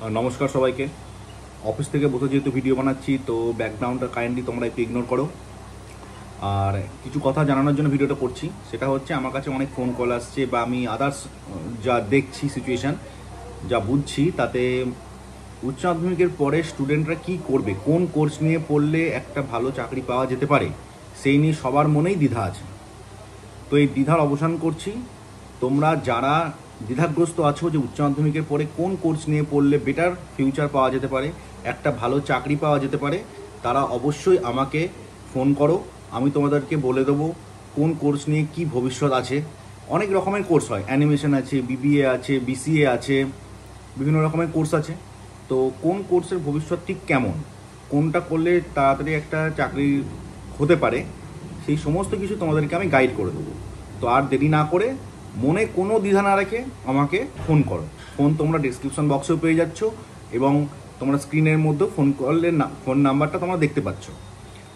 নমস্কার সবাইকে। অফিস থেকে বসে যেহেতু ভিডিও বানাচ্ছি, তো ব্যাকগ্রাউন্ডটা কাইন্ডলি তোমরা একটু ইগনোর করো। আর কিছু কথা জানানোর জন্য ভিডিওটা করছি, সেটা হচ্ছে আমার কাছে অনেক ফোন কল আসছে বা আমি আদার্স যা দেখছি সিচুয়েশান, যা বুঝছি, তাতে উচ্চ মাধ্যমিকের পরে স্টুডেন্টরা কি করবে, কোন কোর্স নিয়ে পড়লে একটা ভালো চাকরি পাওয়া যেতে পারে, সেই নিয়ে সবার মনেই দ্বিধা আছে। তো এই দ্বিধার অবসান করছি। তোমরা যারা দ্বিধাগ্রস্ত আছো যে উচ্চ মাধ্যমিকের পরে কোন কোর্স নিয়ে পড়লে বেটার ফিউচার পাওয়া যেতে পারে, একটা ভালো চাকরি পাওয়া যেতে পারে, তারা অবশ্যই আমাকে ফোন করো। আমি তোমাদেরকে বলে দেবো কোন কোর্স নিয়ে কি ভবিষ্যৎ আছে। অনেক রকমের কোর্স হয়, অ্যানিমেশন আছে, বিবিএ আছে, বিসিএ আছে, বিভিন্ন রকমের কোর্স আছে। তো কোন কোর্সের ভবিষ্যৎ ঠিক কেমন, কোনটা করলে তাড়াতাড়ি একটা চাকরি হতে পারে, সেই সমস্ত কিছু তোমাদেরকে আমি গাইড করে দেবো। তো আর দেরি না করে, মনে কোনো দ্বিধা না রেখে আমাকে ফোন করো। ফোন তোমরা ডিসক্রিপশন বক্সেও পেয়ে যাচ্ছ, এবং তোমরা স্ক্রিনের মধ্যে ফোন নাম্বারটা তোমরা দেখতে পাচ্ছ।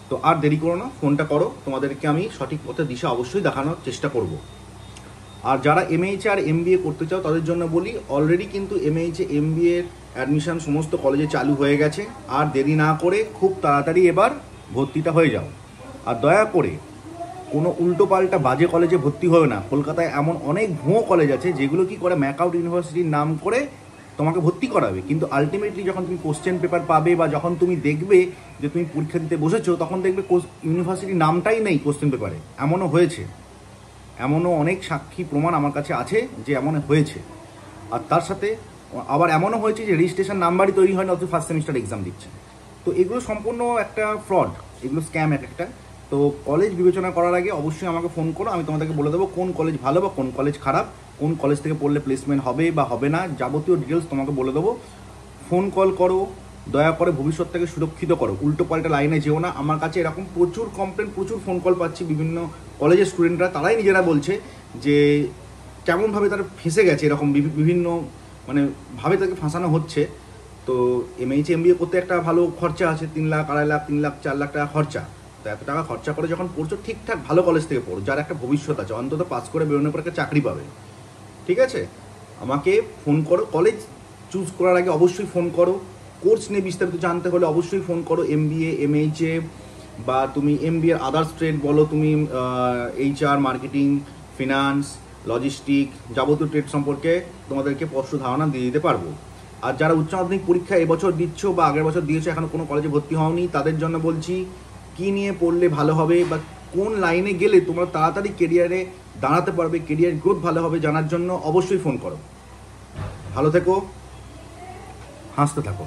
তো আর দেরি করো না, ফোনটা করো। তোমাদেরকে আমি সঠিক পথে দিশা অবশ্যই দেখানোর চেষ্টা করব। আর যারা এমএইচে আর এমবিএ করতে চাও তাদের জন্য বলি, অলরেডি কিন্তু এমএইচে এমবিএ অ্যাডমিশন সমস্ত কলেজে চালু হয়ে গেছে। আর দেরি না করে খুব তাড়াতাড়ি এবার ভর্তিটা হয়ে যাও। আর দয়া করে কোনো উল্টোপাল্টা বাজে কলেজে ভর্তি হয় না। কলকাতায় এমন অনেক ভুয়ো কলেজ আছে যেগুলো কি করে ম্যাকআউট ইউনিভার্সিটির নাম করে তোমাকে ভর্তি করাবে, কিন্তু আলটিমেটলি যখন তুমি কোশ্চেন পেপার পাবে বা যখন তুমি দেখবে যে তুমি পরীক্ষা দিতে বসেছো, তখন দেখবে ইউনিভার্সিটির নামটাই নেই কোশ্চেন পেপারে। এমনও হয়েছে, এমনও অনেক সাক্ষী প্রমাণ আমার কাছে আছে যে এমন হয়েছে। আর তার সাথে আবার এমনও হয়েছে যে রেজিস্ট্রেশন নাম্বারই তৈরি হয় না, অথচ ফার্স্ট সেমিস্টার এক্সাম দিচ্ছে। তো এগুলো সম্পূর্ণ একটা ফ্রড, এগুলো স্ক্যাম একটা। তো কলেজ বিবেচনা করার আগে অবশ্যই আমাকে ফোন করো। আমি তোমাদেরকে বলে দেবো কোন কলেজ ভালো বা কোন কলেজ খারাপ, কোন কলেজ থেকে পড়লে প্লেসমেন্ট হবে বা হবে না, যাবতীয় ডিটেলস তোমাকে বলে দেবো। ফোন কল করো, দয়া করে ভবিষ্যৎটাকে সুরক্ষিত করো। উল্টো পাল্টা লাইনে যেও না। আমার কাছে এরকম প্রচুর কমপ্লেন, প্রচুর ফোন কল পাচ্ছি বিভিন্ন কলেজের স্টুডেন্টরা, তারাই নিজেরা বলছে যে কেমনভাবে তারা ফেঁসে গেছে, এরকম বিভিন্ন মানে ভাবে তাকে ফাঁসানো হচ্ছে। তো এমএইচ এমবিএ করতে একটা ভালো খরচা আছে, 3 লাখ, 2.5 লাখ, 3 লাখ, 4 লাখ টাকা খরচা। তো এত টাকা খরচা করে যখন পড়ছো, ঠিকঠাক ভালো কলেজ থেকে পড়ো, যার একটা ভবিষ্যৎ আছে, অন্তত পাস করে বেরোনোর পর একটা চাকরি পাবে। ঠিক আছে, আমাকে ফোন করো। কলেজ চুজ করার আগে অবশ্যই ফোন করো। কোর্স নিয়ে বিস্তারিত জানতে হলে অবশ্যই ফোন করো। এমবিএ, এমএইচএ, বা তুমি এমবিএর আদার্স ট্রেড বলো, তুমি এইচআর, মার্কেটিং, ফিনান্স, লজিস্টিক, যাবতীয় ট্রেড সম্পর্কে তোমাদেরকে স্পষ্ট ধারণা দিয়ে দিতে পারবো। আর যারা উচ্চ মাধ্যমিক পরীক্ষা এবছর দিচ্ছ বা আগের বছর দিয়েছো, এখনো কোনো কলেজে ভর্তি হওনি, তাদের জন্য বলছি কী নিয়ে পড়লে ভালো হবে বা কোন লাইনে গেলে তোমরা তাড়াতাড়ি কেরিয়ারে দাঁড়াতে পারবে, কেরিয়ার গ্রোথ ভালো হবে, জানার জন্য অবশ্যই ফোন করো। ভালো থেকো, হাসতে থাকো।